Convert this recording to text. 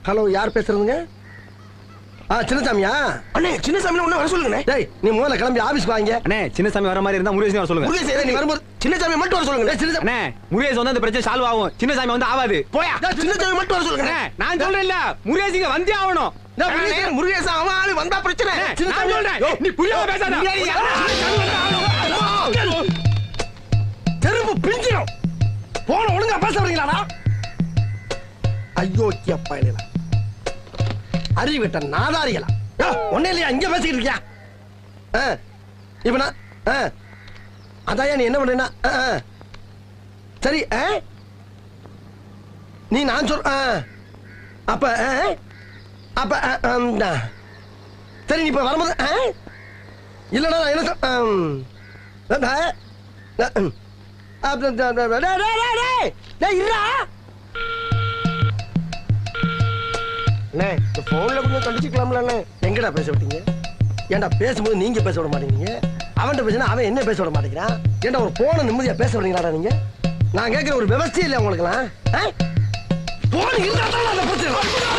Hello, யார் பேசுறதுங்க? சின்னசாமியா? அண்ணே சின்னசாமி ஒண்ணு வர சொல்லுங்க. டேய், நீ முதல்ல கிளம்பி ஆபீஸ்க்கு வாங்க. அண்ணே சின்னசாமி வர மாதிரி இருந்தா முருகேசன் வர சொல்லுங்க. முருகேசன் நீ வரும்போது சின்னசாமி மட்டும் வர சொல்லுங்க. சின்னசாமி அண்ணே முருகேசன் வந்து அந்த பிரச்சனை சால்வ் ஆகும். சின்னசாமி வந்து ஆவாது. போயா. சின்னசாமி மட்டும் வர சொல்லுங்க. அண்ணே நான் சொல்றேன் இல்ல, முருகேசன் வந்தே ஆகணும். முருகேசன் அவன் ஆளு வந்தா பிரச்சனை. நான் சொல்றேன், நீ புரியாம பேசாத. தெருப்பு பிஞ்சிடும். போன ஒழுங்கா பேச வரீங்களாடா? ஐயோ பயணில அறிவிட்ட நாதாரிகளா ஒன்னே இல்லையா? இங்க பேசிக்கிட்டு இருக்கியா? இப்ப நான் அதான் நீ என்ன பண்றேன்னா சரி நீ நான் சொல் அப்ப அப்ப சரி நீ இப்ப வரும்போது இல்லடா என்ன போன்ல கொஞ்சம் கண்டிச்சுக்கலாம்ல. எங்கடா பேச விட்டீங்க? ஏன்டா பேசும்போது நீங்க பேச விட மாட்டேங்கிறீங்க? அவன்கிட்ட பேசினா அவன் என்ன பேச விட மாட்டேங்கிறான்? ஏன்டா ஒரு போன நிம்மதியா பேச விடுறீங்களாடா நீங்க? நான் கேட்கிற ஒரு விவசாயம் இல்லை உங்களுக்கு எல்லாம். போன் இருந்தா தான் அந்த பிரச்சனை.